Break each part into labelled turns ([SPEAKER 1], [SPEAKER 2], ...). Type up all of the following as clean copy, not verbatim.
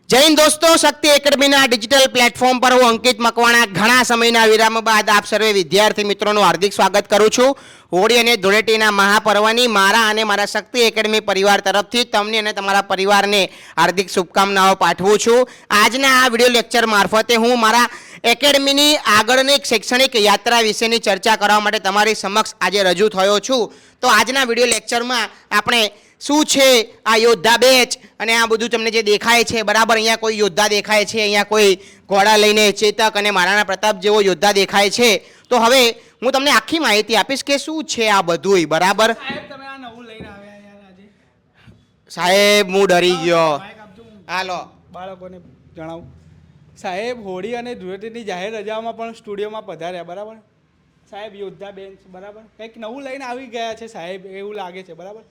[SPEAKER 1] જય હિન્દ દોસ્તો, શક્તિ એકેડમીના digital platform પર હું અંકિત મકવાણા ઘણા સમયના વિરામ બાદ આપ સર્વે વિદ્યાર્થી મિત્રોનું હાર્દિક સ્વાગત કરું છું. હોળી અને ધૂળેટીના મહાપર્વની મારા અને મારા શક્તિ એકેડમી પરિવાર તરફથી તમને અને તમારા પરિવારને હાર્દિક શુભકામનાઓ પાઠવું છું. આજના આ વિડીયો લેક્ચર મારફતે હું મારા એકેડમીની આગળની શૈક્ષણિક યાત્રા વિશેની ચર્ચા કરવા માટે તમારી સમક્ષ આજે રજૂ થયો છું. તો આજના વિડીયો લેક્ચરમાં આપણે શું છે આ યોદ્ધા બેચ અને આ બધું તમને જે દેખાય છે બરાબર, અહીંયા કોઈ યોદ્ધા દેખાય છે, અહીંયા કોઈ ઘોડા લઈને ચેતક અને મહારાણા પ્રતાપ જેવો યોદ્ધા દેખાય છે. તો હવે હું તમને આખી માહિતી આપીશ કે શું છે આ બધુંય બરાબર. સાહેબ હું ડરી ગયો. હાલો
[SPEAKER 2] બાળકોને જણાવું સાહેબ, હોળી અને ધૂળેટીની જાહેર રજાઓમાં પણ સ્ટુડિયોમાં પધાર્યા બરાબર. સાહેબ યોદ્ધા બેન્ચ બરાબર કંઈક નવું લઈને આવી ગયા છે સાહેબ, એવું લાગે છે બરાબર.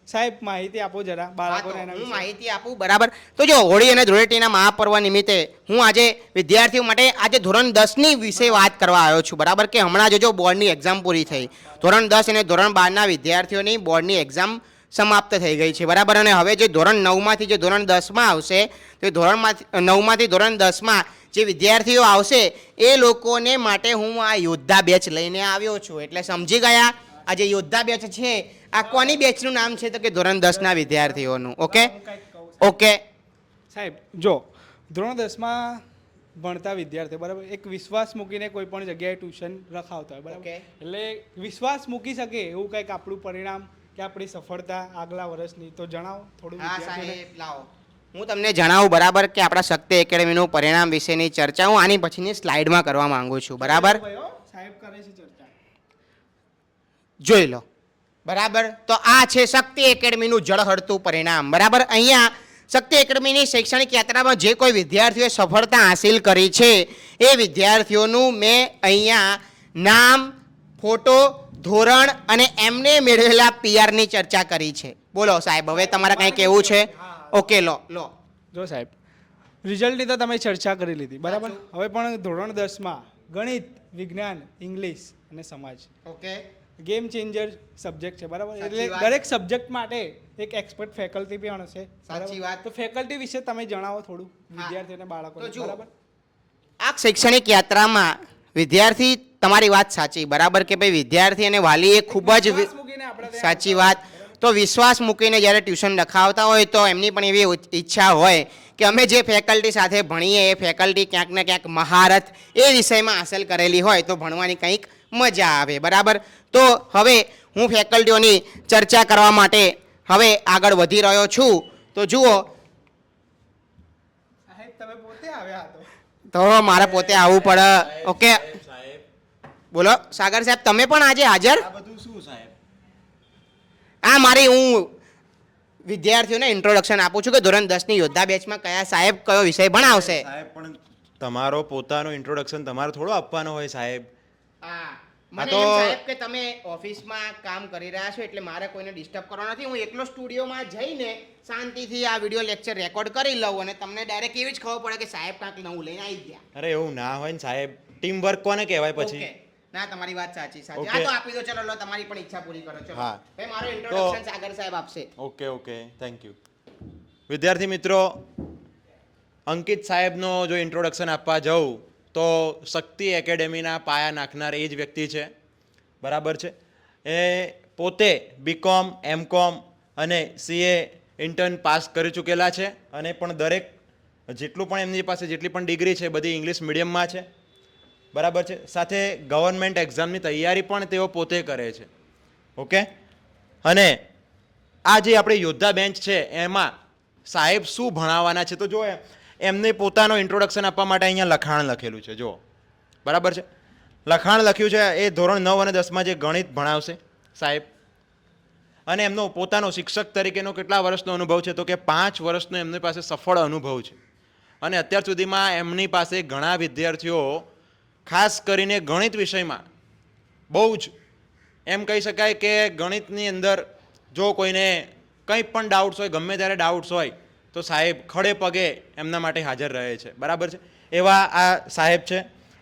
[SPEAKER 2] સાહેબ માહિતી આપો જરા બાળકોને.
[SPEAKER 1] હું માહિતી આપું બરાબર. તો જો હોળી અને ધૂળેટીના મહાપર્વ નિમિત્તે હું આજે વિદ્યાર્થીઓ માટે આજે ધોરણ 10ની વિશે વાત કરવા આવ્યો છું બરાબર. કે હમણાં જો બોર્ડની એક્ઝામ પૂરી થઈ, ધોરણ 10 અને ધોરણ 12ના વિદ્યાર્થીઓની બોર્ડની એક્ઝામ સમાપ્ત થઈ ગઈ છે બરાબર. અને હવે જે ધોરણ 9માંથી જે ધોરણ 10માં આવશે, તો ધોરણ 9માંથી ધોરણ 10માં જે વિદ્યાર્થીઓ આવશે એ લોકોને માટે હું આ યોદ્ધા બેચ લઈને આવ્યો છું. એટલે સમજી ગયા આ જે યોદ્ધા બેચ છે આ કોની બેચનું નામ છે? તો કે ધોરણ 10ના વિદ્યાર્થીઓનું. ઓકે ઓકે
[SPEAKER 2] સાહેબ જો ધોરણ 10માં ભણતા વિદ્યાર્થીઓ બરાબર એક વિશ્વાસ મૂકીને કોઈ પણ જગ્યાએ ટ્યુશન રખાવતા હોય બરાબર. એટલે વિશ્વાસ મૂકી શકે એવું કંઈક આપણું પરિણામ કે આપણી સફળતા આગલા વર્ષની તો જણાવો થોડું.
[SPEAKER 1] હા સાહેબ લાવો હું તમને જણાવું બરાબર કે આપણા શક્તિ એકેડમીનું પરિણામ વિશેની ચર્ચા હું આની પછીની સ્લાઇડમાં કરવા માંગુ છું બરાબર.
[SPEAKER 2] સાહેબ કરે છે ચર્ચા,
[SPEAKER 1] જોઈ લો બરાબર. તો આ છે શક્તિ એકેડમીનું ઝળહળતું પરિણામ બરાબર. અહીંયા શક્તિ એકેડમીની શૈક્ષણિક યાત્રામાં જે કોઈ વિદ્યાર્થીઓએ સફળતા હાંસિલ કરી છે એ વિદ્યાર્થીઓનું મેં અહીંયા નામ, ફોટો, ધોરણ અને એમને મેળવેલા પીઆરની ચર્ચા કરી છે. બોલો સાહેબ, હવે તમારે કંઈ કહેવું છે? ઓકે લો
[SPEAKER 2] જો સાહેબ રિઝલ્ટની તો તમે ચર્ચા કરી લીધી બરાબર. હવે પણ ધોરણ 10માં ગણિત, વિજ્ઞાન, ઇંગ્લિશ અને સમાજ
[SPEAKER 1] ઓકે
[SPEAKER 2] ગેમ ચેન્જર સબ્જેક્ટ છે બરાબર. એટલે
[SPEAKER 1] સાચી વાત.
[SPEAKER 2] દરેક સબ્જેક્ટ માટે એક એક્સપર્ટ ફેકલ્ટી પણ હશે.
[SPEAKER 1] સાચી વાત.
[SPEAKER 2] તો ફેકલ્ટી વિશે તમે જણાવો થોડું વિદ્યાર્થીઓને
[SPEAKER 1] તો
[SPEAKER 2] બાળકોને
[SPEAKER 1] જુઓ,
[SPEAKER 2] બરાબર.
[SPEAKER 1] આ શૈક્ષણિક યાત્રામાં વિદ્યાર્થી, તમારી વાત સાચી બરાબર કે ભાઈ વિદ્યાર્થી અને વાલીએ ખૂબ જ
[SPEAKER 2] વિશ્વાસ મૂકીને આપણે ત્યાં
[SPEAKER 1] સાચી વાત. તો વિશ્વાસ મૂકીને જ્યારે ટ્યુશન લખાવતા હોય તો એમની પણ એવી ઈચ્છા હોય કે અમે જે ફેકલ્ટી સાથે ભણીએ એ ફેકલ્ટી ક્યાંક ને ક્યાંક મહારત એ વિષયમાં હાંસલ કરેલી હોય તો ભણવાની કંઈક મજા આવે બરાબર. તો હવે હું ફેકલ્ટીઓની ચર્ચા કરવા માટે હવે આગળ વધી રહ્યો છું. તો જુઓ,
[SPEAKER 2] સાહેબ તમે પોતે આવ્યા
[SPEAKER 1] તો મારે પોતે આવવું પડે. ઓકે બોલો સાગર સાહેબ, તમે પણ આજે હાજર? આ મારી હું વિદ્યાર્થીઓને ઇન્ટ્રોડક્શન આપું છું કે ધોરણ 10ની યોદ્ધા બેચમાં કયા સાહેબ કયો વિષય ભણાવશે.
[SPEAKER 3] સાહેબ પણ તમારો પોતાનો ઇન્ટ્રોડક્શન તમારે થોડો આપવાનો હોય સાહેબ.
[SPEAKER 1] હા મને
[SPEAKER 3] તો-
[SPEAKER 1] એમ સાહેબ કે તમે ઓફિસમાં કામ કરી રહ્યા છો એટલે મારે કોઈને ડિસ્ટર્બ કરવાનો નથી. હું એકલો સ્ટુડિયોમાં જઈને શાંતિથી આ વિડીયો લેક્ચર રેકોર્ડ કરી લઉં અને તમને ડાયરેક્ટ એવી જ ખબર પડે કે સાહેબ કાંઈક નવું લઈને આવી ગયા.
[SPEAKER 3] અરે એવું ના હોય ને સાહેબ, ટીમ વર્ક કોને કહેવાય પછી?
[SPEAKER 1] ઓકે. ના તમારી વાત સાચી સાચી.
[SPEAKER 3] ઓકે.
[SPEAKER 1] આ તો આપી દો, ચલો લો તમારી પણ ઈચ્છા પૂરી કરો. ચલો
[SPEAKER 3] હા.
[SPEAKER 1] ભાઈ મારો ઇન્ટ્રોડક્શન સાગર સાહેબ આપશે.
[SPEAKER 3] Okay thank you. વિદ્યાર્થી મિત્રો, અંકિત સાહેબનો જો ઇન્ટ્રોડક્શન આપવા જાઉં તો શક્તિ એકેડેમીના પાયા નાખનાર એ જ વ્યક્તિ છે બરાબર છે. એ પોતે બીકોમ, એમકોમ અને સીએ ઇન્ટર્ન પાસ કરી ચૂકેલા છે અને પણ દરેક જેટલું પણ એમની પાસે જેટલી પણ ડિગ્રી છે બધી ઇંગ્લિશ મીડિયમમાં છે બરાબર છે. સાથે ગવર્મેન્ટ એક્ઝામની તૈયારી પણ તેઓ પોતે કરે છે. ઓકે. અને આ જે આપણે યોદ્ધા બેન્ચ છે એમાં સાહેબ શું ભણાવવાના છે તો જો એમને પોતાનો ઇન્ટ્રોડક્શન આપવા માટે અહીંયા લખાણ લખેલું છે. જો બરાબર છે, લખાણ લખ્યું છે. એ ધોરણ 9 અને 10માં જે ગણિત ભણાવશે સાહેબ, અને એમનો પોતાનો શિક્ષક તરીકેનો કેટલા વર્ષનો અનુભવ છે તો કે 5 વર્ષનો એમની પાસે સફળ અનુભવ છે. અને અત્યાર સુધીમાં એમની પાસે ઘણા વિદ્યાર્થીઓ ખાસ કરીને ગણિત વિષયમાં બહુ જ એમ કહી શકાય કે ગણિતની અંદર જો કોઈને કંઈ પણ ડાઉટ્સ હોય, ગમે ત્યારે ડાઉટ્સ હોય તો સાહેબ ખડે પગે એમના માટે હાજર રહે છે બરાબર છે. એવા આ સાહેબ છે.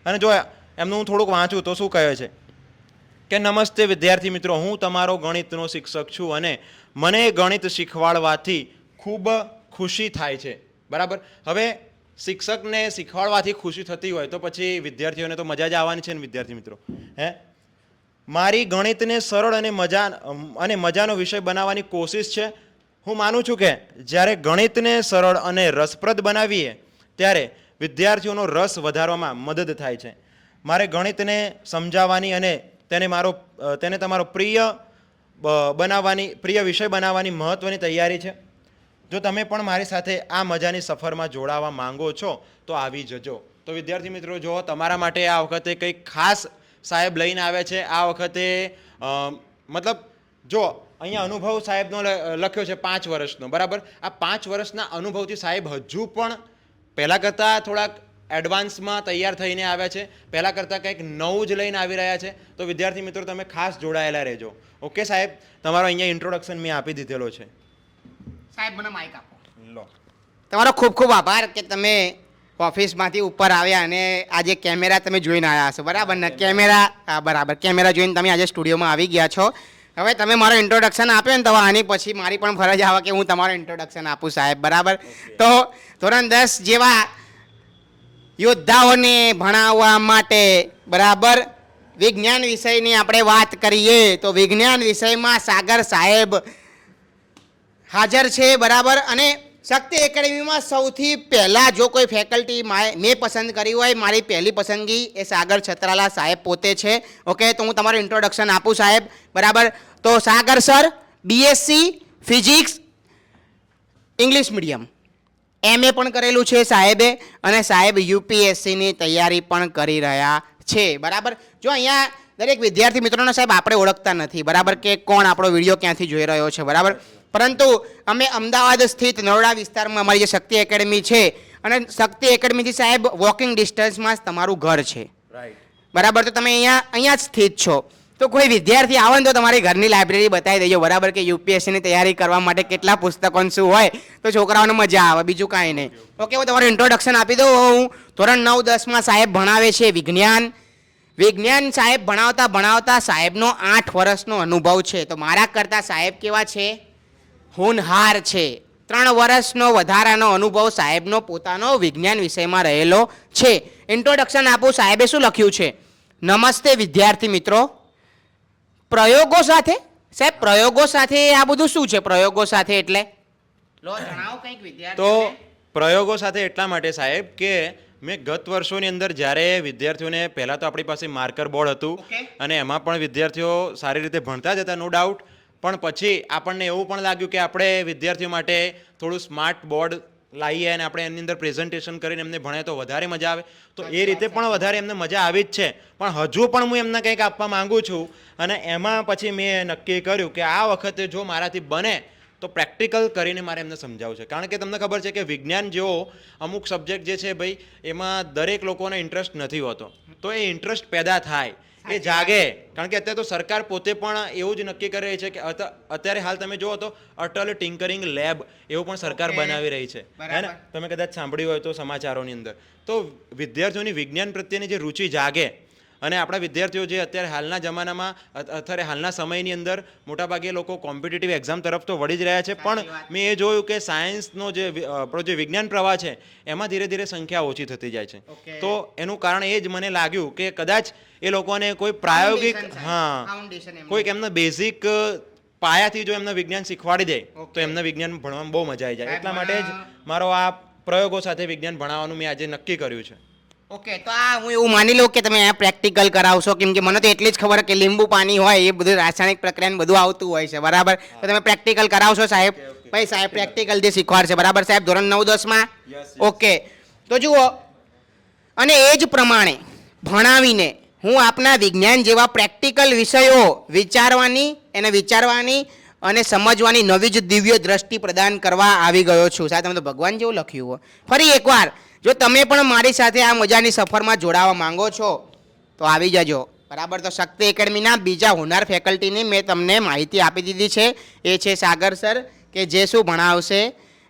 [SPEAKER 3] અને જો એમનું હું થોડુંક વાંચું તો શું કહે છે કે નમસ્તે વિદ્યાર્થી મિત્રો, હું તમારો ગણિતનો શિક્ષક છું અને મને ગણિત શીખવાડવાથી ખૂબ ખુશી થાય છે બરાબર. હવે શિક્ષકને શીખવાડવાથી ખુશી થતી હોય તો પછી વિદ્યાર્થીઓને તો મજા જ આવવાની છે ને વિદ્યાર્થી મિત્રો. મારી ગણિતને સરળ અને મજાનો વિષય બનાવવાની કોશિશ છે. હું માનું છું કે જ્યારે ગણિતને સરળ અને રસપ્રદ બનાવીએ ત્યારે વિદ્યાર્થીઓનો રસ વધારવામાં મદદ થાય છે. મારે ગણિતને સમજાવવાની અને તેને તમારો પ્રિય વિષય બનાવવાની મહત્ત્વની તૈયારી છે. જો તમે પણ મારી સાથે આ મજાની સફરમાં જોડાવા માંગો છો તો આવી જજો. તો વિદ્યાર્થી મિત્રો, જો તમારા માટે આ વખતે કંઈક ખાસ સાહેબ લઈને આવ્યા છે. આ વખતે મતલબ જો અહીંયા અનુભવ સાહેબનો લખ્યો છે 5 વર્ષનો, બરાબર. આ 5 વર્ષના અનુભવથી સાહેબ હજુ પણ પહેલાં કરતાં થોડાક એડવાન્સમાં તૈયાર થઈને આવ્યા છે. પહેલાં કરતાં કંઈક નવું જ લઈને આવી રહ્યા છે. તો વિદ્યાર્થી મિત્રો, તમે ખાસ જોડાયેલા રહેજો. ઓકે સાહેબ, તમારો અહીંયા ઇન્ટ્રોડક્શન મેં આપી દીધેલો છે.
[SPEAKER 1] સાહેબ મને માઇક આપો. લો. તમારો ખૂબ ખૂબ આભાર કે તમે ઓફિસમાંથી ઉપર આવ્યા અને આજે કેમેરા તમે જોઈને આવ્યા છો, બરાબર ને? કેમેરા જોઈને તમે આજે સ્ટુડિયોમાં આવી ગયા છો. હવે તમે મારો ઇન્ટ્રોડક્શન આપ્યો ને તો આની પછી મારી પણ ફરજ આવે કે હું તમારો ઇન્ટ્રોડક્શન આપું સાહેબ, બરાબર? તો ધોરણ 10 જેવા યોદ્ધાઓને ભણાવવા માટે, બરાબર, વિજ્ઞાન વિષયની આપણે વાત કરીએ તો વિજ્ઞાન વિષયમાં સાગર સાહેબ હાજર છે, બરાબર. અને શક્તિ એકેડમીમાં સૌથી પહેલાં જો કોઈ ફેકલ્ટી મેં પસંદ કરી હોય, મારી પહેલી પસંદગી એ સાગર છત્રાલા સાહેબ પોતે છે. ઓકે, તો હું તમારું ઇન્ટ્રોડક્શન આપું સાહેબ, બરાબર. તો Sagar sir BSc physics English medium MA પણ કરેલું છે સાહેબે, અને સાહેબ UPSCની તૈયારી પણ કરી રહ્યા છે, બરાબર. જો અહીંયા દરેક વિદ્યાર્થી મિત્રોને સાહેબ આપણે ઓળખતા નથી, બરાબર, કે કોણ આપણો વિડીયો ક્યાંથી જોઈ રહ્યો છે, બરાબર. પરંતુ અમે અમદાવાદ સ્થિત નરોડા વિસ્તારમાં અમારી જે શક્તિ એકેડમી છે, અને શક્તિ એકેડમીથી સાહેબ વોકિંગ ડિસ્ટન્સમાં જ તમારું ઘર છે, બરાબર. તો તમે અહીંયા જ સ્થિત છો. તો કોઈ વિદ્યાર્થી આવે ને તો તમારી ઘરની લાઇબ્રેરી બતાવી દેજો, બરાબર, કે UPSCની તૈયારી કરવા માટે કેટલા પુસ્તકો શું હોય તો છોકરાઓને મજા આવે, બીજું કાંઈ નહીં. ઓકે, હું તમારું ઇન્ટ્રોડક્શન આપી દઉં. હું ધોરણ 9-10માં સાહેબ ભણાવે છે વિજ્ઞાન સાહેબ ભણાવતા સાહેબનો 8 વર્ષનો અનુભવ છે. તો મારા કરતાં સાહેબ કેવા છે? હોનહાર છે. 3 વર્ષનો વધારાનો અનુભવ સાહેબનો પોતાનો વિજ્ઞાન વિષયમાં રહેલો છે. ઇન્ટ્રોડક્શન આપું. સાહેબે શું લખ્યું છે? નમસ્તે વિદ્યાર્થી મિત્રો. પ્રયોગો સાથે સાહેબ, પ્રયોગો સાથે આ બધું શું છે? પ્રયોગો સાથે એટલે લો જણાવો કંઈક વિદ્યાર્થીઓ.
[SPEAKER 3] તો પ્રયોગો સાથે એટલા માટે સાહેબ કે મેં ગત વર્ષોની અંદર જ્યારે વિદ્યાર્થીઓને પહેલાં તો આપણી પાસે માર્કર બોર્ડ હતું અને એમાં પણ વિદ્યાર્થીઓ સારી રીતે ભણતા જ હતા, નો ડાઉટ. પણ પછી આપણને એવું પણ લાગ્યું કે આપણે વિદ્યાર્થીઓ માટે થોડું સ્માર્ટ બોર્ડ લાવીએ અને આપણે એની અંદર પ્રેઝન્ટેશન કરીને એમને ભણાય તો વધારે મજા આવે. તો એ રીતે પણ વધારે એમને મજા આવી જ છે. પણ હજુ પણ હું એમને કંઈક આપવા માંગુ છું, અને એમાં પછી મેં નક્કી કર્યું કે આ વખતે જો મારાથી બને તો પ્રેક્ટિકલ કરીને મારે એમને સમજાવવું છે. કારણ કે તમને ખબર છે કે વિજ્ઞાન જેવો અમુક સબ્જેક્ટ જે છે ભાઈ, એમાં દરેક લોકોને ઇન્ટરેસ્ટ નથી હોતો. તો એ ઇન્ટરેસ્ટ પેદા થાય, એ જાગે. કારણ કે અત્યારે તો સરકાર પોતે પણ એવું જ નક્કી કરી રહી છે કે અત્યારે હાલ તમે જુઓ તો અટલ ટિંકરિંગ લેબ એવું પણ સરકાર બનાવી રહી છે, હે ને? તમે કદાચ સાંભળ્યું હોય તો સમાચારોની અંદર. તો વિદ્યાર્થીઓની વિજ્ઞાન પ્રત્યેની જે રુચિ જાગે, અને આપણા વિદ્યાર્થીઓ જે અત્યારે હાલના સમયની અંદર મોટાભાગે લોકો કોમ્પિટિટિવ એક્ઝામ તરફ તો વળી જ રહ્યા છે, પણ મેં એ જોયું કે સાયન્સનો જે વિજ્ઞાન પ્રવાહ છે એમાં ધીરે ધીરે સંખ્યા ઓછી થતી જાય છે. તો એનું કારણ એ જ મને લાગ્યું કે કદાચ એ લોકોને કોઈ પ્રાયોગિક કોઈક એમના બેઝિક પાયાથી જો એમને વિજ્ઞાન શીખવાડી દે તો એમને વિજ્ઞાન ભણવામાં બહુ મજા આવી જાય. એટલા માટે જ મારો આ પ્રયોગો સાથે વિજ્ઞાન ભણાવવાનું મેં આજે નક્કી કર્યું છે.
[SPEAKER 1] ઓકે, તો આ હું એવું માની લઉં કે તમે આ પ્રેક્ટિકલ કરાવશો, કેમ કે મને તો એટલી જ ખબર કે લીંબુ પાણી હોય એ બધું રાસાયણિક પ્રક્રિયા બધું આવતું હોય છે, બરાબર. તો તમે પ્રેક્ટિકલ કરાવશો સાહેબ? ભાઈ સાહેબ પ્રેક્ટિકલ જે શીખવાડશે, બરાબર સાહેબ, ધોરણ 9-10માં. ઓકે, તો જુઓ, અને એ જ પ્રમાણે ભણાવીને હું આપના વિજ્ઞાન જેવા પ્રેક્ટિકલ વિષયો વિચારવાની અને સમજવાની નવી જ દિવ્ય દ્રષ્ટિ પ્રદાન કરવા આવી ગયો છું. સાહેબ, તમે તો ભગવાન જેવું લખ્યું હોય. ફરી એકવાર, જો તમે પણ મારી સાથે આ મજાની સફરમાં જોડાવા માંગો છો તો આવી જજો, બરાબર. તો શક્તિ એકેડમીના બીજા હોનાર ફેકલ્ટીની મેં તમને માહિતી આપી દીધી છે. એ છે સાગર સર, કે જે શું ભણાવશે?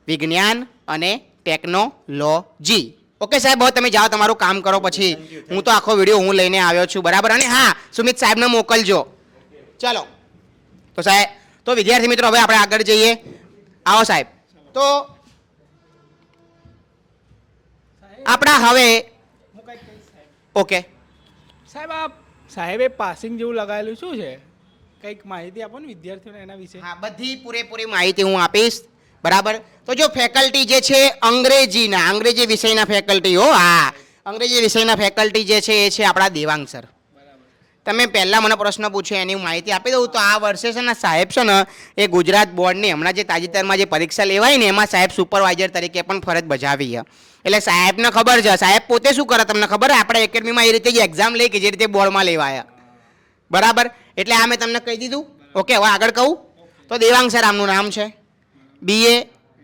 [SPEAKER 1] વિજ્ઞાન અને ટેકનોલોજી. ઓકે સાહેબ, હવે તમે જાઓ, તમારું કામ કરો. પછી હું તો આખો વિડીયો હું લઈને આવ્યો છું, બરાબર. અને હા, સુમિત સાહેબને મોકલજો. ચલો તો સાહેબ, તો વિદ્યાર્થી મિત્રો હવે આપણે આગળ જઈએ. આવો સાહેબ. તો આપણા હવે
[SPEAKER 2] હું કંઈક કહીશ સાહેબ.
[SPEAKER 1] ઓકે
[SPEAKER 2] સાહેબ આ સાહેબે પાસિંગ જેવું લગાવેલું શું છે? કંઈક માહિતી આપો ને વિદ્યાર્થીઓને એના વિશે.
[SPEAKER 1] હા બધી પૂરેપૂરી માહિતી હું આપીશ બરાબર. તો જો ફેકલ્ટી જે છે અંગ્રેજી વિષયના ફેકલ્ટી હા અંગ્રેજી વિષયના ફેકલ્ટી જે છે એ છે આપણા દેવાંગ સર. તમે પહેલા મને પ્રશ્ન પૂછ્યો એની હું માહિતી આપી દઉં તો આ વર્ષે છે ને સાહેબ છે ને એ ગુજરાત બોર્ડની હમણાં જે તાજેતરમાં જે પરીક્ષા લેવાય ને એમાં સાહેબ સુપરવાઇઝર તરીકે પણ ફરજ બજાવી છે. એટલે સાહેબને ખબર છે, સાહેબ પોતે શું કરે તમને ખબર? આપણે એકેડમીમાં એ રીતે જ એક્ઝામ લઈ કે જે રીતે બોર્ડમાં લેવાયા બરાબર. એટલે આ મેં તમને કહી દીધું. ઓકે હવે આગળ કહું તો દેવાંગ સર આમનું નામ છે. BA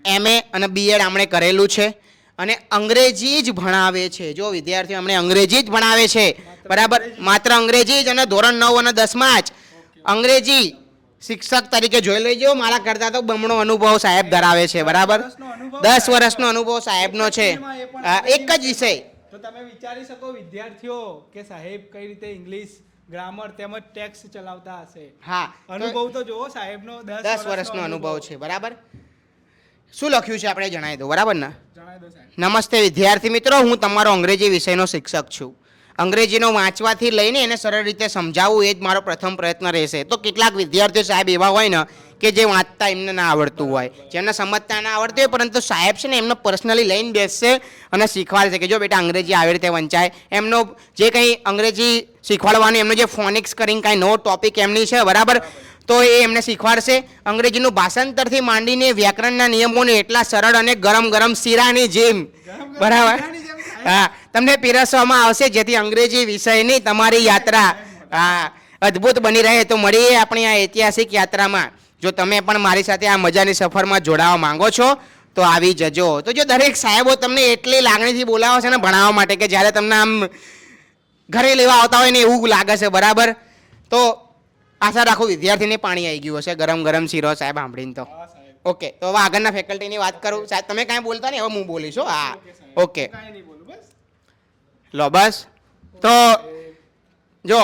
[SPEAKER 1] MA અને B.Ed આમણે કરેલું છે અને અંગ્રેજી જ ભણાવે છે. જો વિદ્યાર્થીઓ અમને અંગ્રેજી જ ભણાવે છે બરાબર. માત્ર અંગ્રેજી જ અને ધોરણ 9 અને 10માં જ અંગ્રેજી શિક્ષક તરીકે જોઈ લેજો. મારા કરતાં તો બમણો અનુભવ સાહેબ ધરાવે છે બરાબર. 10 વર્ષનો અનુભવ સાહેબનો છે એક જ વિષય.
[SPEAKER 2] તો તમે વિચારી શકો વિદ્યાર્થીઓ કે સાહેબ કઈ રીતે ઇંગ્લિશ ગ્રામર તેમજ ટેક્સ ચલાવતા હશે.
[SPEAKER 1] હા
[SPEAKER 2] અનુભવ તો જોવો સાહેબનો
[SPEAKER 1] 10 વર્ષનો અનુભવ છે બરાબર. શું લખ્યું છે આપણે જણાવી દો બરાબર ને.
[SPEAKER 2] જણાવી દો સાહેબ.
[SPEAKER 1] નમસ્તે વિદ્યાર્થી મિત્રો, હું તમારો અંગ્રેજી વિષયનો શિક્ષક છું. અંગ્રેજીનો વાંચવાથી લઈને એને સરળ રીતે સમજાવવું એ જ મારો પ્રથમ પ્રયત્ન રહેશે. તો કેટલાક વિદ્યાર્થીઓ સાહેબ એવા હોય ને કે જે વાંચતા એમને ના આવડતું હોય, જેમને સમજતા ના આવડતું હોય, પરંતુ સાહેબ છે ને એમને પર્સનલી લઈને બેસશે અને શીખવાડશે કે જો બેટા અંગ્રેજી આવી રીતે વંચાય. એમનો જે કંઈ અંગ્રેજી શીખવાડવાનું એમનો જે ફોનિક્સ કરીને કાંઈ નવો ટોપિક એમની છે બરાબર, તો એ એમને શીખવાડશે. અંગ્રેજીનું ભાષાંતરથી માંડીને વ્યાકરણના નિયમોને એટલા સરળ અને ગરમ ગરમ શીરાની જેમ બરાબર હા તમને પીરસવામાં આવશે, જેથી અંગ્રેજી વિષયની તમારી યાત્રા હા અદ્ભુત બની રહે. તો મળીએ આપણી આ ઐતિહાસિક યાત્રામાં. જો તમે પણ મારી સાથે આ મજાની સફરમાં જોડાવા માંગો છો તો આવી જજો. તો જો દરેક સાહેબો તમને એટલી લાગણીથી બોલાવે છે ને ભણાવવા માટે કે જ્યારે તમને આમ ઘરે લેવા આવતા હોય ને એવું લાગે છે બરાબર. તો આશા રાખું વિદ્યાર્થીને પાણી આવી ગયું હશે ગરમ ગરમ શીરો સાહેબ સાંભળીને તો. ઓકે તો હવે આગળના ફેકલ્ટીની વાત કરું. સાહેબ તમે કાંઈ બોલતા નહીં, હવે હું બોલીશ હો. હા ઓકે
[SPEAKER 2] કાંઈ નહીં બોલું બસ.
[SPEAKER 1] લો બસ. તો જો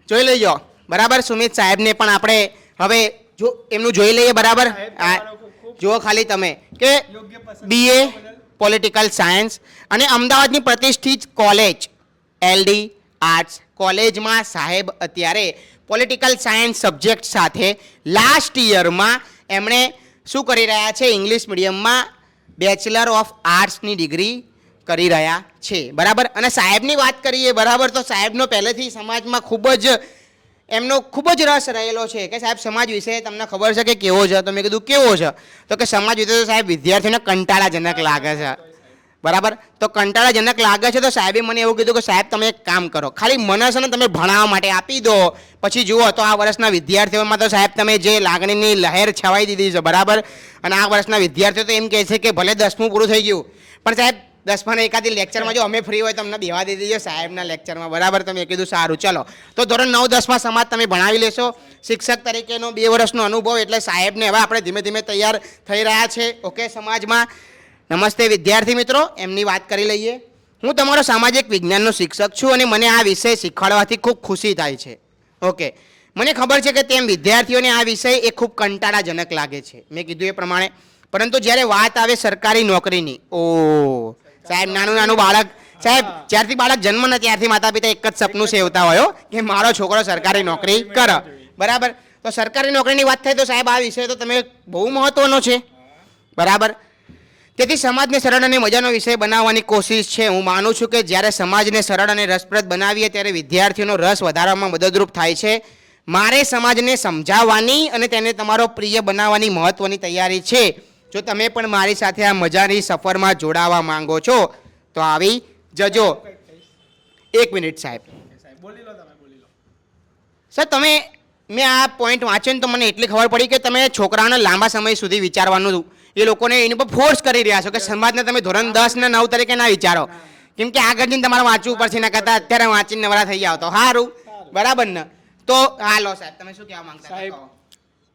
[SPEAKER 1] જોઈ લઈજો બરાબર. સુમિત સાહેબને પણ આપણે હવે જો એમનું જોઈ લઈએ બરાબર. જુઓ ખાલી તમે કે
[SPEAKER 2] યોગ્ય પસંદ
[SPEAKER 1] BA પોલિટિકલ સાયન્સ અને અમદાવાદની પ્રતિષ્ઠિત કોલેજ LD આર્ટ્સ કોલેજમાં સાહેબ અત્યારે પોલિટિકલ સાયન્સ સબ્જેક્ટ સાથે લાસ્ટ યરમાં એમણે શું કરી રહ્યા છે? ઇંગ્લિશ મીડિયમમાં બેચલર ઓફ આર્ટ્સની ડિગ્રી કરી રહ્યા છે બરાબર. અને સાહેબની વાત કરીએ બરાબર તો સાહેબનો પહેલેથી સમાજમાં ખૂબ જ એમનો ખૂબ જ રસ રહેલો છે કે સાહેબ સમાજ વિશે તમને ખબર છે કે કેવો છે? તો મેં કીધું કેવો છે? તો કે સમાજ વિશે તો સાહેબ વિદ્યાર્થીઓને કંટાળાજનક લાગે છે બરાબર. તો કંટાળાજનક લાગે છે તો સાહેબે મને એવું કીધું કે સાહેબ તમે એક કામ કરો, ખાલી મને છે ને તમે ભણાવવા માટે આપી દો, પછી જુઓ તો આ વર્ષના વિદ્યાર્થીઓમાં તો સાહેબ તમે જે લાગણીની લહેર છવાઈ દીધી છે બરાબર. અને આ વર્ષના વિદ્યાર્થીઓ તો એમ કહે છે કે ભલે 10મું પૂરું થઈ ગયું પણ સાહેબ 10માના એકાદી લેક્ચરમાં જો અમે ફ્રી હોય તો અમને બેવા દઈ દીધો સાહેબના લેક્ચરમાં બરાબર. તો મેં કીધું સારું ચલો. તો ધોરણ 9 10માં સમાજ તમે ભણાવી લેશો. શિક્ષક તરીકેનો 2 વર્ષનો અનુભવ એટલે સાહેબને હવે આપણે ધીમે ધીમે તૈયાર થઈ રહ્યા છે ઓકે સમાજમાં. નમસ્તે વિદ્યાર્થી મિત્રો, એમની વાત કરી લઈએ. હું તમારો સામાજિક વિજ્ઞાનનો શિક્ષક છું અને મને આ વિષય શીખવાડવાથી ખૂબ ખુશી થાય છે. ઓકે મને ખબર છે કે તેમ વિદ્યાર્થીઓને આ વિષય એ ખૂબ કંટાળાજનક લાગે છે, મેં કીધું એ પ્રમાણે. પરંતુ જ્યારે વાત આવે સરકારી નોકરીની, ઓ સાહેબ નાનું બાળક સાહેબ જ્યારથી બાળક જન્મ ને ત્યારથી માતા પિતા એક જ સપનું સેવતા હોય કે મારો છોકરો સરકારી નોકરી કરે બરાબર. તો સરકારી નોકરીની વાત થાય તો સાહેબ આ વિષય તો તમે બહુ મહત્વનો છે બરાબર. તેથી સમાજને સરળ અને મજાનો વિષય બનાવવાની કોશિશ છે. હું માનું છું કે જ્યારે સમાજને સરળ અને રસપ્રદ બનાવીએ ત્યારે વિદ્યાર્થીઓનો રસ વધારવામાં મદદરૂપ થાય છે. મારે સમાજને સમજાવવાની અને તેને તમારો પ્રિય બનાવવાની મહત્વની તૈયારી છે. જો તમે પણ મારી સાથે આ મજાની સફરમાં જોડાવા માંગો છો તો આવી જજો. એક મિનિટ સાહેબ.
[SPEAKER 2] બોલી લો તમે, બોલી લો.
[SPEAKER 1] સર તમે મેં આ પોઈન્ટ વાંચ્યો ને તો મને એટલી ખબર પડી કે તમે છોકરાઓને લાંબા સમય સુધી વિચારવાનું એ લોકોને એની પર ફોર્સ કરી રહ્યા છો કે સમાજને તમે ધોરણ 10 ને 9 તરીકે ના વિચારો, કેમ કે આગળ જઈને તમારે વાંચવું પડશે. એના કરતાં અત્યારે વાંચીને નવરા થઈ જાવ તો સારું બરાબર ને. તો હાલો સાહેબ તમે શું કહેવા માંગતા
[SPEAKER 2] સાહેબ
[SPEAKER 1] હતા?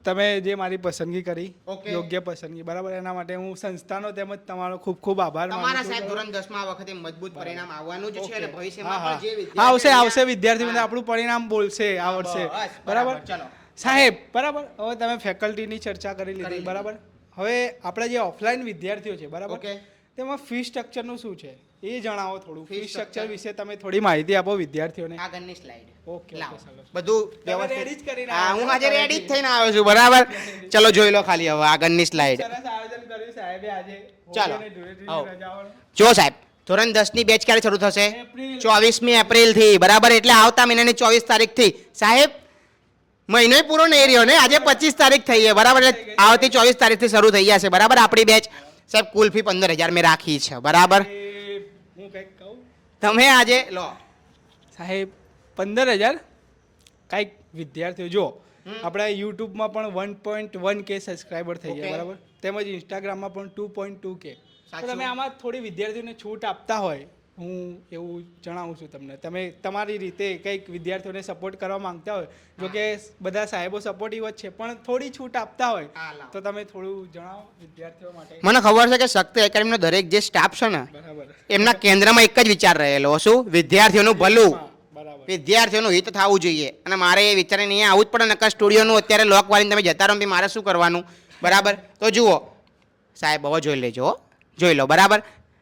[SPEAKER 2] તમે જે મારી પસંદગી કરી
[SPEAKER 1] Okay.
[SPEAKER 2] યોગ્ય પસંદગી બરાબર, એના માટે હું સંસ્થાનો તેમજ તમારો ખૂબ ખૂબ આભાર
[SPEAKER 1] તમારા
[SPEAKER 2] માનું
[SPEAKER 1] સાહેબ
[SPEAKER 2] છું.
[SPEAKER 1] ધોરણ 10માં આ વખતે મજબૂત પરિણામ આવવાનું જ છે અને
[SPEAKER 2] હા
[SPEAKER 1] ભવિષ્યમાં
[SPEAKER 2] હા
[SPEAKER 1] પણ જે
[SPEAKER 2] હા,
[SPEAKER 1] વિદ્યાર્થીઓ
[SPEAKER 2] આવશે વિદ્યાર્થી મને આપણું પરિણામ બોલશે આ વર્ષે
[SPEAKER 1] બસ,
[SPEAKER 2] બરાબર.
[SPEAKER 1] ચલો.
[SPEAKER 2] સાહેબ બરાબર, હવે તમે ફેકલ્ટીની ચર્ચા કરી લીધી
[SPEAKER 1] કરી લીધી.
[SPEAKER 2] બરાબર. હવે આપણા જે ઓફલાઈન વિદ્યાર્થીઓ છે બરાબર,
[SPEAKER 1] Okay.
[SPEAKER 2] તેમાં ફી સ્ટ્રક્ચરનું શું છે એ જણાવો થોડું. ફી સ્ટ્રક્ચર વિશે તમે થોડી માહિતી આપો વિદ્યાર્થીઓને.
[SPEAKER 1] આગળની સ્લાઇડ.
[SPEAKER 2] ઓકે
[SPEAKER 1] લાવો.
[SPEAKER 2] ચાલો.
[SPEAKER 1] બધું
[SPEAKER 2] તમે
[SPEAKER 1] વ્યવસ્થિત.
[SPEAKER 2] ready જ કરીને
[SPEAKER 1] હા,
[SPEAKER 2] આવ્યા
[SPEAKER 1] હું
[SPEAKER 2] છો.
[SPEAKER 1] આજે રેડી જ થઈને આવ્યો છું બરાબર. ચલો જોઈ લો ખાલી હવે આગળની સ્લાઇડ.
[SPEAKER 2] સરસ આયોજન કર્યું સાહેબે આજે.
[SPEAKER 1] ચાલો.
[SPEAKER 2] હોળી અને ધૂળેટીની
[SPEAKER 1] આવો.
[SPEAKER 2] રજાઓનું.
[SPEAKER 1] જો સાહેબ ધોરણ 10 ની બેચ ક્યારે શરૂ થશે?
[SPEAKER 2] એપ્રિલ.
[SPEAKER 1] 24મી એપ્રિલ થી બરાબર. એટલે આવતા મહિનાની 24 તારીખ થી. સાહેબ મહિનો પૂરો નહીં રહ્યો ને, આજે 25 તારીખ થઈ છે બરાબર. એટલે આવતી 24 તારીખ થી શરૂ થઈ જશે બરાબર આપણી બેચ. સાહેબ કુલ ફી 15,000 મેં રાખી છે બરાબર.
[SPEAKER 2] એ હું કંઈક કહું
[SPEAKER 1] તમે આજે લો.
[SPEAKER 2] સાહેબ 15,000 કાંઈક વિદ્યાર્થીઓ જો આપણા યુટ્યુબમાં પણ 1.1K સબસ્ક્રાઈબર થઈ ગયા
[SPEAKER 1] Okay.
[SPEAKER 2] બરાબર, તેમજ ઇન્સ્ટાગ્રામમાં પણ 2.2K. તો
[SPEAKER 1] સાચું.
[SPEAKER 2] તમે આમાં થોડી વિદ્યાર્થીઓને છૂટ આપતા હોય, હું એવું જણાવું છું તમને. તમે તમારી રીતે કંઈક વિદ્યાર્થીઓને સપોર્ટ કરવા માંગતા હોય, જો કે બધા સાહેબો સપોર્ટિવ જ છે, પણ થોડી છૂટ આપતા હોય
[SPEAKER 1] હા, લાવો.
[SPEAKER 2] તો તમે થોડું જણાવો વિદ્યાર્થીઓ માટે.
[SPEAKER 1] મને ખબર છે કે શક્તિ એકેડમીનો દરેક જે સ્ટાફ છે ને
[SPEAKER 2] બરાબર
[SPEAKER 1] એમના કેન્દ્રમાં એક જ વિચાર રહેલો. શું? વિદ્યાર્થીઓનું ભલું,
[SPEAKER 2] બરાબર
[SPEAKER 1] વિદ્યાર્થીઓનું હિત થવું જોઈએ. અને મારે એ વિચારીને અહીંયા આવું જ પડે. નકર સ્ટુડિયોનું અત્યારે લોક વાળીને તમે જતા રહો બી મારે શું કરવાનું બરાબર. તો જુઓ સાહેબ હવે જોઈ લેજો હો. જોઈ લો બરાબર.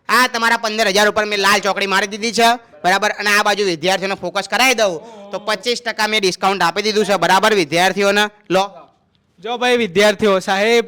[SPEAKER 1] આ તમારા 15,000 ઉપર મેં લાલ ચોકડી મારી દીધી છે બરાબર. અને આ બાજુ વિદ્યાર્થીઓને ફોકસ કરાવી દઉં તો 25% મેં ડિસ્કાઉન્ટ આપી દીધું છે બરાબર વિદ્યાર્થીઓને. લો
[SPEAKER 2] જો ભાઈ વિદ્યાર્થીઓ, સાહેબ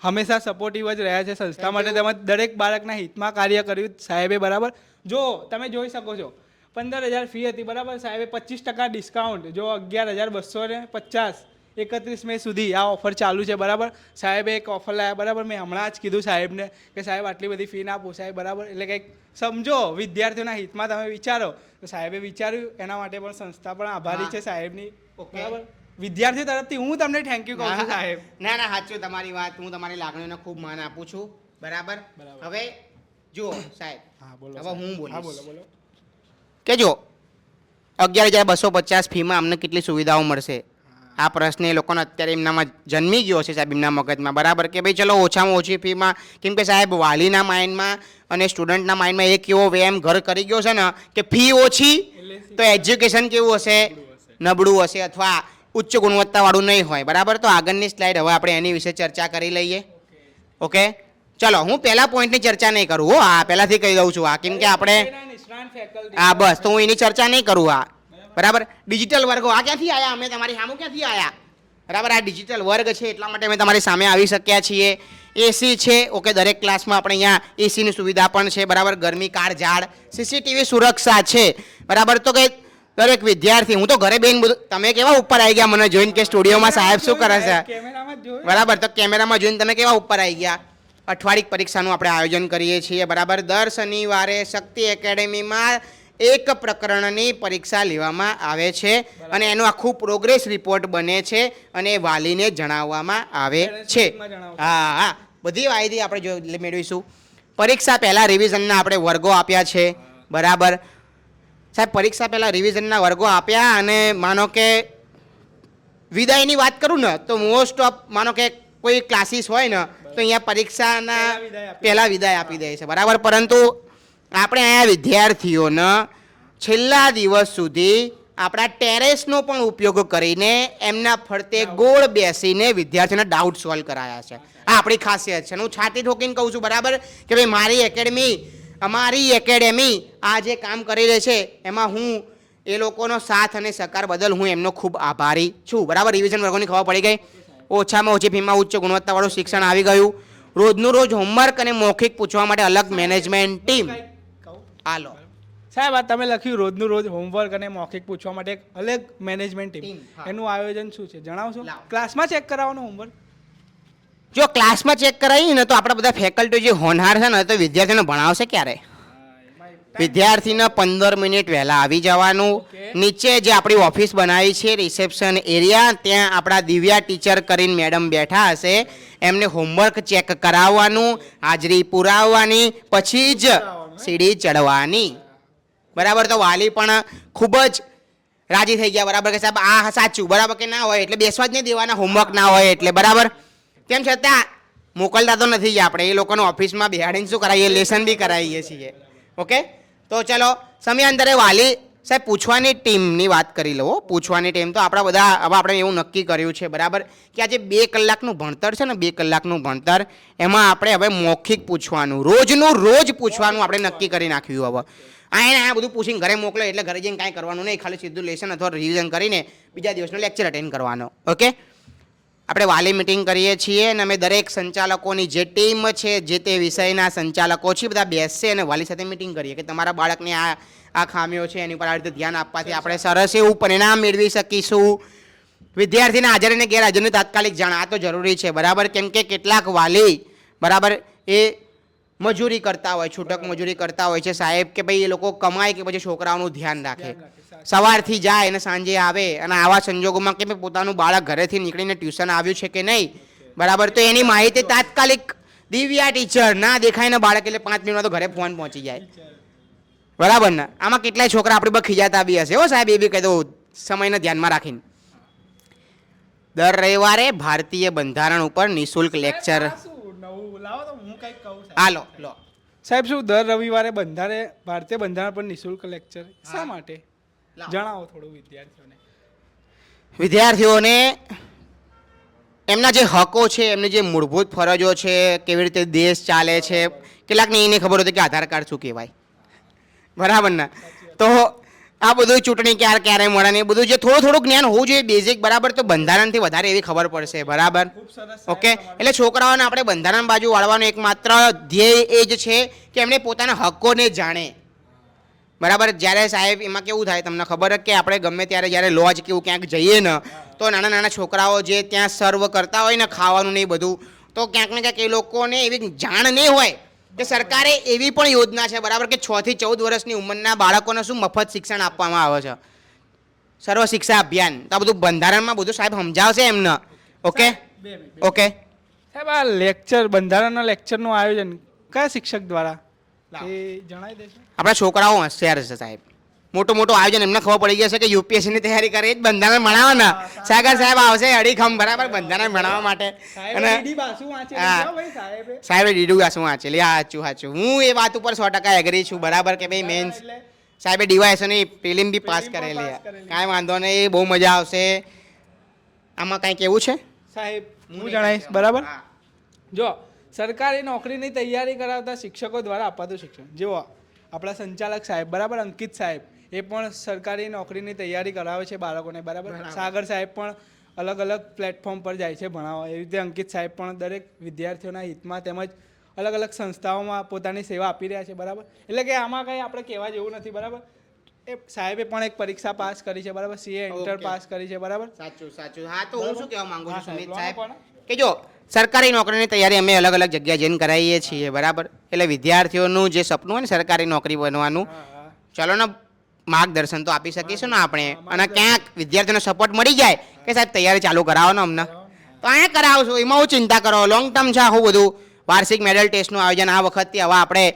[SPEAKER 2] હંમેશા સપોર્ટિવ જ રહ્યા છે સંસ્થા માટે. તેમજ દરેક બાળકના હિતમાં કાર્ય કર્યું સાહેબે બરાબર. જો તમે જોઈ શકો છો 15,000 ફી હતી બરાબર, સાહેબે 25% ડિસ્કાઉન્ટ. જો 11,250 31 મે સુધી આ ઓફર ચાલુ છે બરાબર. સાહેબે એક ઓફર લાવ્યા બરાબર. મેં હમણાં જ કીધું સાહેબને કે સાહેબ આટલી બધી ફી ના પોસાય બરાબર. એટલે કંઈક સમજો, વિદ્યાર્થીઓના હિતમાં તમે વિચારો. તો સાહેબે વિચાર્યું, એના માટે પણ સંસ્થા પણ આભારી છે સાહેબની
[SPEAKER 1] ઓકે.
[SPEAKER 2] બરાબર. વિદ્યાર્થીઓ તરફથી હું તમને થેન્ક યુ કહું છું સાહેબ.
[SPEAKER 1] ના ના સાચું તમારી વાત. હું તમારી લાગણીઓને ખૂબ માન આપું છું બરાબર.
[SPEAKER 2] બરાબર.
[SPEAKER 1] હવે જુઓ સાહેબ
[SPEAKER 2] હા બોલો
[SPEAKER 1] હવે
[SPEAKER 2] સાહેબ.
[SPEAKER 1] હું
[SPEAKER 2] હા
[SPEAKER 1] બોલીશ
[SPEAKER 2] બોલો બોલો.
[SPEAKER 1] કે જો 11,250 ફીમાં અમને કેટલી સુવિધાઓ મળશે. આ પ્રશ્ન એ લોકોને અત્યારે એમનામાં જન્મી ગયો છે સાહેબ, એમના મગજમાં બરાબર. કે ભાઈ ચલો ઓછામાં ઓછી ફીમાં. કેમ કે સાહેબ વાલીના માઇન્ડમાં અને સ્ટુડન્ટના માઇન્ડમાં એક એવો વ્યાયામ ઘર કરી ગયો છે ને કે ફી ઓછી તો એજ્યુકેશન કેવું હશે? નબળું હશે અથવા ઉચ્ચ ગુણવત્તાવાળું નહીં હોય બરાબર. તો આગળની સ્લાઇડ હવે આપણે એની વિશે ચર્ચા કરી લઈએ. ઓકે ચલો, હું પહેલા પોઈન્ટની ચર્ચા નહીં કરું હો. આ પહેલાથી કહી દઉં છું. આ કેમ કે આપણે
[SPEAKER 2] નિષ્ણાત faculty.
[SPEAKER 1] હા બસ, તો હું એની ચર્ચા નહીં કરું. આ બરાબર ડિજિટલ વર્ગો આ ક્યાંથી આવ્યા? અમે તમારી સામે ક્યાંથી આવ્યા બરાબર. આ ડિજિટલ વર્ગ છે એટલા માટે અમે તમારી સામે આવી શક્યા છીએ. એસી છે ઓકે, દરેક ક્લાસમાં આપણે અહીંયા એસીની સુવિધા પણ છે બરાબર. ગરમી કાળ ઝાડ, સીસીટીવી સુરક્ષા છે બરાબર. તો કે દરેક વિદ્યાર્થી, હું તો ઘરે બેન તમે કેવા ઉપર આવી ગયા મને જોઈને કે સ્ટુડિયોમાં સાહેબ શું કરે છે
[SPEAKER 2] કેમેરામાં જ જોયું.
[SPEAKER 1] બરાબર. તો કેમેરામાં જોઈને તમે કેવા ઉપર આવી ગયા. અઠવાડિક પરીક્ષાનું આપણે આયોજન કરીએ છીએ બરાબર. દર શનિવારે શક્તિ એકેડેમીમાં એક પ્રકરણની પરીક્ષા લેવામાં આવે છે અને એનું આખું પ્રોગ્રેસ રિપોર્ટ બને છે અને વાલીને જણાવવામાં આવે છે. હા હા, બધી માહિતી આપણે જો મેળવીશું. પરીક્ષા પહેલાં રિવિઝનના આપણે વર્ગો આપ્યા છે બરાબર. સાહેબ પરીક્ષા પહેલાં રિવિઝનના વર્ગો આપ્યા અને માનો કે વિદાયની વાત કરું ને તો મોસ્ટ ઓફ માનો કે કોઈ ક્લાસીસ હોય ને તો અહીંયા પરીક્ષાના પહેલાં વિદાય આપી દે છે બરાબર. પરંતુ આપણે અહીંયા વિદ્યાર્થીઓને છેલ્લા દિવસ સુધી આપણા ટેરેસનો પણ ઉપયોગ કરીને એમના ફરતે ગોળ બેસીને વિદ્યાર્થીઓના ડાઉટ સોલ્વ કરાયા છે. આ આપણી ખાસિયત છે. હું છાતી ઠોકીને કહું છું બરાબર કે ભાઈ મારી એકેડમી, અમારી એકેડેમી આ જે કામ કરી રહી છે એમાં હું એ લોકોનો સાથ અને સહકાર બદલ હું એમનો ખૂબ આભારી છું બરાબર. રિવિઝન વર્ગોની ખબર પડી ગઈ. ઓછામાં ઓછી ફીમાં ઉચ્ચ ગુણવત્તાવાળું શિક્ષણ આવી ગયું. રોજનું રોજ હોમવર્ક અને મૌખિક પૂછવા માટે અલગ મેનેજમેન્ટ ટીમ. હાલો
[SPEAKER 2] સાહેબ આ તમે લખ્યું રોજનું રોજ હોમવર્ક અને મૌખિક પૂછવા માટે એક અલગ મેનેજમેન્ટ ટીમ.
[SPEAKER 1] ટીમ, હા.
[SPEAKER 2] એનું આયોજન શું છે જણાવશો?
[SPEAKER 1] લાવો.
[SPEAKER 2] ક્લાસમાં ચેક કરાવવાનું હોમવર્ક?
[SPEAKER 1] જો ક્લાસમાં ચેક કરાવીએ ને તો આપણા બધા ફેકલ્ટી જે હોનહાર છે ને તો વિદ્યાર્થીઓને ભણાવશે ક્યારે? વિદ્યાર્થીને 15 મિનિટ વહેલા આવી જવાનું.
[SPEAKER 2] Okay.
[SPEAKER 1] નીચે જે આપણી ઓફિસ બનાવી છે રિસેપ્શન એરિયા, ત્યાં આપણા દિવ્યા ટીચર કરીને મેડમ બેઠા હશે. એમને હોમવર્ક ચેક કરાવવાનું, હાજરી પુરાવવાની, પછી જ સીડી ચડવાની બરાબર. તો વાલી પણ ખૂબ જ રાજી થઈ ગયા બરાબર કે સાહેબ આ સાચું બરાબર કે ના હોય એટલે બેસવા જ નહીં દેવાના, હોમવર્ક ના હોય એટલે બરાબર. તેમ છતાં મોકલતા તો નથી જ આપણે એ લોકોને ઓફિસમાં બેહાડીને શું કરાવીએ, લેસન બી કરાવીએ છીએ. ઓકે તો ચલો સમયાંતરે વાલી સાહેબ પૂછવાની ટીમની વાત કરી લો પૂછવાની ટીમ તો આપણા બધા હવે આપણે એવું નક્કી કર્યું છે બરાબર કે આજે 2 કલાકનું ભણતર છે ને 2 કલાકનું ભણતર એમાં આપણે હવે મૌખિક પૂછવાનું રોજનું રોજ પૂછવાનું આપણે નક્કી કરી નાખ્યું હવે આ બધું પૂછીને ઘરે મોકલો એટલે ઘરે જઈને કાંઈ કરવાનું નહીં ખાલી સીધું લેસન અથવા રિવિઝન કરીને બીજા દિવસનો લેક્ચર અટેન્ડ કરવાનો ઓકે આપણે વાલી મિટિંગ કરીએ છીએ અને અમે દરેક સંચાલકોની જે ટીમ છે જે તે વિષયના સંચાલકો છે બધા બેસશે અને વાલી સાથે મિટિંગ કરીએ કે તમારા બાળકને આ ખામીઓ છે એની પર આ રીતે ધ્યાન આપવાથી આપણે સરસ એવું પરિણામ મેળવી શકીશું વિદ્યાર્થીના હાજર અને ગેરહાજરની તાત્કાલિક જાણ આ તો જરૂરી છે બરાબર કેમ કે કેટલાક વાલી બરાબર એ મજૂરી કરતા હોય છૂટક મજૂરી કરતા હોય છે સાહેબ કે ભાઈ એ લોકો કમાય કે પછી છોકરાઓનું ધ્યાન રાખે સવારથી જાય અને સાંજે આવે અને આવા સંજોગોમાં કે ભાઈ પોતાનું બાળક ઘરેથી નીકળીને ટ્યુશન આવ્યું છે કે નહીં બરાબર તો એની માહિતી તાત્કાલિક દિવ્યા ટીચર ના દેખાય ને બાળક એટલે 5 મિનિટમાં તો ઘરે ફોન પહોંચી જાય બરાબર ને આમાં કેટલાય છોકરા આપણી પર ખીજાતા બી હશે હો સાહેબ એ બી કહી દઉં સમયને ધ્યાનમાં રાખીને દર રવિવારે ભારતીય બંધારણ ઉપર નિઃશુલ્ક લેક્ચર હા લો
[SPEAKER 2] સાહેબ શું દર રવિવારે ભારતીય બંધારણ પર નિઃશુલ્ક લેક્ચર શા માટે જણાવો થોડું
[SPEAKER 1] વિદ્યાર્થીઓને એમના જે હકો છે એમની જે મૂળભૂત ફરજો છે કેવી રીતે દેશ ચાલે છે કેટલાકને એને ખબર હતી કે આધાર કાર્ડ શું કહેવાય બરાબર ને તો આ બધું ચૂંટણી ક્યારે મળે ને એ બધું જે થોડું જ્ઞાન હોવું જોઈએ બેઝિક બરાબર તો બંધારણથી વધારે એવી ખબર પડશે બરાબર ઓકે એટલે છોકરાઓને આપણે બંધારણ બાજુ વાળવાનો એકમાત્ર ધ્યેય એ જ છે કે એમણે પોતાના હકોને જાણે બરાબર જ્યારે સાહેબ એમાં કેવું થાય તમને ખબર જ કે આપણે ગમે ત્યારે જ્યારે લોજ કેવું ક્યાંક જઈએ ને તો નાના છોકરાઓ જે ત્યાં સર્વ કરતા હોય ને ખાવાનું ને એ બધું તો ક્યાંક ને ક્યાંક એ લોકોને એવી જાણ નહીં હોય કે સરકારે એવી પણ યોજના છે બરાબર કે 6 થી 14 વર્ષની ઉંમરના બાળકોને શું મફત શિક્ષણ આપવામાં આવે છે સર્વ શિક્ષા અભિયાન તો આ બધું બંધારણમાં બધું સાહેબ સમજાવશે એમને ઓકે ઓકે
[SPEAKER 2] સાહેબ આ લેક્ચર બંધારણના લેક્ચરનું આયોજન કયા શિક્ષક દ્વારા એ જણાવી દેશો
[SPEAKER 1] આપણા છોકરાઓ હોશિયાર છે સાહેબ મોટું આયોજન એમને ખબર પડી ગઈ છે કે યુપીએસસીની તૈયારી કરે જ બંધારણ ભણાવવાના સાગર સાહેબ આવશે અડીખમ બરાબર બંધારણ ભણાવવા માટે અને સાહેબે ડીડું બાસુ વાંચેલી સાચું હું એ વાત ઉપર 100% એગ્રી છું બરાબર કે ભાઈ મેન્સ સાહેબે ડીવાયએસઓની પ્રિલિમ બી પાસ કરેલી કાંઈ વાંધો નહીં બહુ મજા આવશે આમાં કાંઈ કેવું છે
[SPEAKER 2] સાહેબ હું જણાવીશ બરાબર જો સરકારી નોકરીની તૈયારી કરાવતા શિક્ષકો દ્વારા અપાતું શિક્ષણ જેવો આપણા સંચાલક સાહેબ બરાબર અંકિત સાહેબ એ પણ સરકારી નોકરીની તૈયારી કરાવે છે બાળકોને બરાબર સાગર સાહેબ પણ અલગ અલગ પ્લેટફોર્મ પર જાય છે ભણાવવા એવી રીતે અંકિત સાહેબ પણ દરેક વિદ્યાર્થીઓના હિતમાં તેમજ અલગ અલગ સંસ્થાઓમાં પોતાની સેવા આપી રહ્યા છે બરાબર એટલે કે આમાં કંઈ આપણે કહેવા જેવું નથી બરાબર એ સાહેબે પણ એક પરીક્ષા પાસ કરી છે બરાબર સીએ ઇન્ટર પાસ કરી છે બરાબર
[SPEAKER 1] સાચું હા તો હું શું કહેવા માંગુ છું સુમિત સાહેબ કે જો સરકારી નોકરીની તૈયારી અમે અલગ અલગ જગ્યાએ જઈને કરાવીએ છીએ બરાબર એટલે વિદ્યાર્થીઓનું જે સપનું હોય ને સરકારી નોકરી બનવાનું ચલો ને માર્ગદર્શન તો આપી શકીશું ને આપણે અને ક્યાંક વિદ્યાર્થીઓનો સપોર્ટ મળી જાય કે સાહેબ તૈયારી ચાલુ કરાવો ને અમને તો અહીંયા કરાવશું એમાં હું ચિંતા કરો લોંગ ટર્મ છે આખું બધું વાર્ષિક મેડલ ટેસ્ટનું આયોજન આ વખતથી હવે આપણે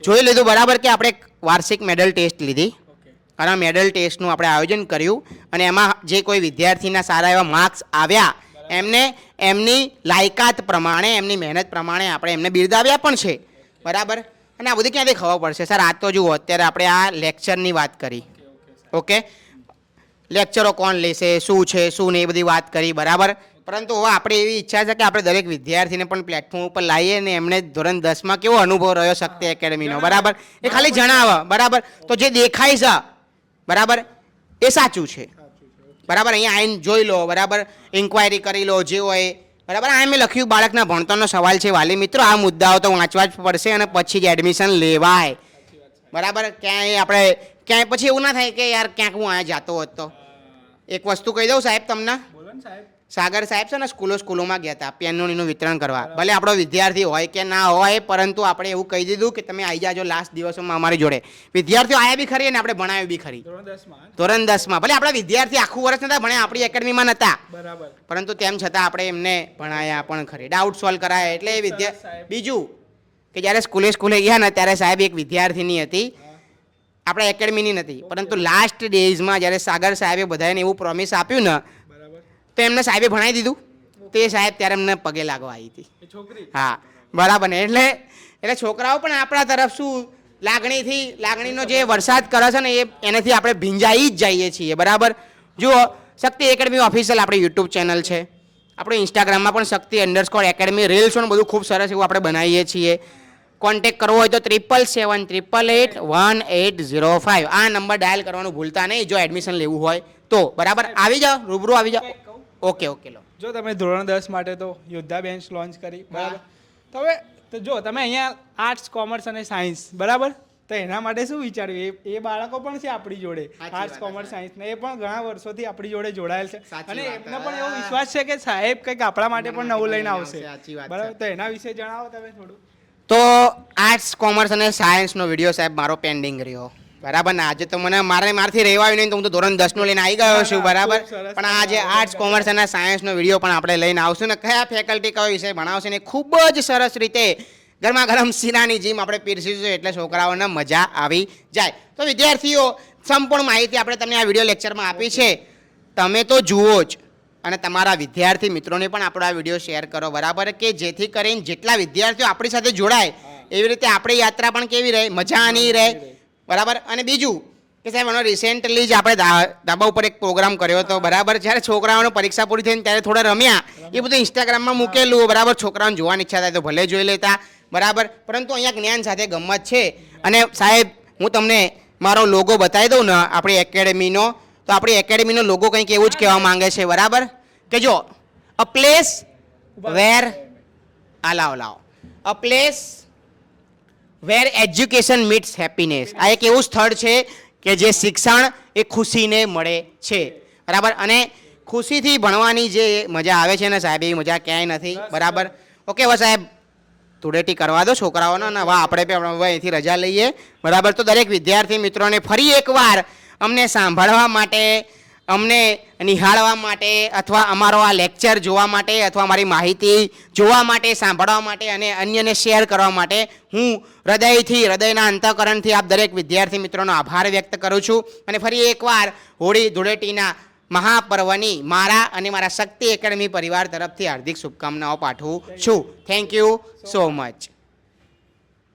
[SPEAKER 1] જોઈ લીધું બરાબર કે આપણે વાર્ષિક મેડલ ટેસ્ટ લીધી અને મેડલ ટેસ્ટનું આપણે આયોજન કર્યું અને એમાં જે કોઈ વિદ્યાર્થીના સારા એવા માર્ક્સ આવ્યા એમને એમની લાયકાત પ્રમાણે એમની મહેનત પ્રમાણે આપણે એમને બિરદાવ્યા પણ છે બરાબર અને આ બધું ક્યાંથી ખબર પડશે સર આ તો જુઓ અત્યારે આપણે આ લેક્ચરની વાત કરી ઓકે લેક્ચરો કોણ લેશે શું છે શું નહીં એ બધી વાત કરી બરાબર પરંતુ હવે આપણે એવી ઈચ્છા છે કે આપણે દરેક વિદ્યાર્થીને પણ પ્લેટફોર્મ ઉપર લાવીએ અને એમને ધોરણ 10માં કેવો અનુભવ રહ્યો શક્તિ એકેડમીનો બરાબર એ ખાલી જણાવે બરાબર તો જે દેખાય છે બરાબર એ સાચું છે બરાબર અહીંયા આવીને જોઈ લો બરાબર ઇન્ક્વાયરી કરી લો જે હોય બરાબર આ મેં લખ્યું બાળકના ભણતરનો સવાલ છે વાલી મિત્રો આ મુદ્દાઓ તો વાંચવા જ પડશે અને પછી જ એડમિશન લેવાય બરાબર ક્યાંય પછી એવું ના થાય કે યાર ક્યાંક હું અહીંયા જતો હોત તો એક વસ્તુ કહી દઉં સાહેબ તમને સાગર સાહેબ છે ને સ્કૂલોમાં ગયા હતા પેનોનું વિતરણ કરવા ભલે આપણો વિદ્યાર્થી હોય કે ના હોય પરંતુ આપણે એવું કહી દીધું કે તમે આવી જાજો લાસ્ટ દિવસોમાં અમારી જોડે વિદ્યાર્થીઓ આવ્યા બી ખરી અને આપણે ભણાવ્યું બી ખરી ધોરણ 10માં ભલે આપણા વિદ્યાર્થી આખું વર્ષ નતા ભણ્યા આપણી એકેડમીમાં નતા પરંતુ તેમ છતાં આપણે એમને ભણાયા પણ ખરી ડાઉટ સોલ્વ કરાયા એટલે બીજું કે જ્યારે સ્કૂલે ગયા ને ત્યારે સાહેબ એક વિદ્યાર્થીની હતી આપણા એકેડમીની નથી પરંતુ લાસ્ટ ડેઝમાં જ્યારે સાગર સાહેબે બધાને એવું પ્રોમિસ આપ્યું ને તો એમને સાહેબે ભણાવી દીધું તે સાહેબ ત્યારે એમને પગે લાગવા આવી હતી હા બરાબર ને એટલે છોકરાઓ પણ આપણા તરફ શું લાગણીનો જે વરસાદ કરે છે ને એનાથી આપણે ભીંજાઈ જ જઈએ છીએ બરાબર. જુઓ શક્તિ એકેડમી ઓફિશિયલ આપણી યુટ્યુબ ચેનલ છે, આપણે ઇન્સ્ટાગ્રામમાં પણ શક્તિ_એકેડમી રીલ્સ ને બધું ખૂબ સરસ એવું આપણે બનાવીએ છીએ. કોન્ટેક્ટ કરવો હોય તો 777881805 આ નંબર ડાયલ કરવાનું ભૂલતા નહીં જો એડમિશન લેવું હોય તો બરાબર. આવી જાઓ, રૂબરૂ આવી જાઓ. ઓકે લો.
[SPEAKER 2] જો તમે ધોરણ 10 માટે તો યોદ્ધા બેન્ચ લોન્ચ કરી બરાબર. તો હવે તો જો તમે અહીંયા આર્ટ્સ, કોમર્સ અને સાયન્સ બરાબર, તો એના માટે શું વિચાર્યું? એ બાળકો પણ છે આપણી જોડે, આર્ટ્સ, કોમર્સ, સાયન્સ ને એ પણ ઘણા વર્ષોથી આપણી જોડે જોડાયેલ છે અને એમને પણ એવો વિશ્વાસ છે કે સાહેબ કંઈક આપણા માટે પણ નવું લઈને આવશે બરાબર. તો એના વિશે જણાવો તમે થોડું.
[SPEAKER 1] તો આર્ટ્સ, કોમર્સ અને સાયન્સનો વિડીયો સાહેબ મારો પેન્ડિંગ રહ્યો બરાબર ને. આજે તો મારથી રહેવાયું નહીં તો હું તો ધોરણ 10 નું લઈને આવી ગયો છું બરાબર. પણ આજે આર્ટ્સ, કોમર્સ અને સાયન્સનો વિડીયો પણ આપણે લઈને આવશું ને કયા ફેકલ્ટી કયો વિષય ભણાવશે ને ખૂબ જ સરસ રીતે ગરમા ગરમ શીરાની જેમ આપણે પીરસીશું એટલે છોકરાઓને મજા આવી જાય. તો વિદ્યાર્થીઓ સંપૂર્ણ માહિતી આપણે તમને આ વિડીયો લેક્ચરમાં આપી છે, તમે તો જુઓ જ અને તમારા વિદ્યાર્થી મિત્રોને પણ આપણો આ વિડીયો શેર કરો બરાબર, કે જેથી કરીને જેટલા વિદ્યાર્થીઓ આપણી સાથે જોડાય એવી રીતે આપણી યાત્રા પણ કેવી રહે, મજાની રહે બરાબર. અને બીજું કે સાહેબ એનો રિસેન્ટલી જ આપણે ધાબા ઉપર એક પ્રોગ્રામ કર્યો હતો બરાબર. જ્યારે છોકરાઓની પરીક્ષા પૂરી થઈને ત્યારે થોડા રમ્યા, એ બધું ઇન્સ્ટાગ્રામમાં મૂકેલું બરાબર. છોકરાઓને જોવાની ઈચ્છા થાય તો ભલે જોઈ લેતા બરાબર. પરંતુ અહીંયા જ્ઞાન સાથે ગમત છે. અને સાહેબ હું તમને મારો લોગો બતાવી દઉં ને આપણી એકેડમીનો, તો આપણી એકેડમીનો લોગો કંઈક એવું જ કહેવા માંગે છે બરાબર, કે જો અ પ્લેસ વેર લાવો a place where education meets happiness. આ એક એવું સ્થળ છે કે જે શિક્ષણ એ ખુશીને મળે છે બરાબર. અને ખુશીથી ભણવાની જે મજા આવે છે ને સાહેબ એવી મજા ક્યાંય નથી બરાબર. ઓકે હવે સાહેબ ધૂળેટી કરવા દો છોકરાઓને અને હવે આપણે પણ અહીંથી રજા લઈએ બરાબર. તો દરેક વિદ્યાર્થી મિત્રોને ફરી એકવાર અમને સાંભળવા માટે, અમને નિહાળવા માટે અથવા અમારો આ લેક્ચર જોવા માટે અથવા અમારી માહિતી જોવા માટે, સાંભળવા માટે અને અન્યને શેર કરવા માટે હું હૃદયના અંતઃકરણથી આપ દરેક વિદ્યાર્થી મિત્રોનો આભાર વ્યક્ત કરું છું. અને ફરી એકવાર હોળી ધૂળેટીના મહાપર્વની મારા અને મારા શક્તિ એકેડમી પરિવાર તરફથી હાર્દિક શુભકામનાઓ પાઠવું છું. Thank you so much.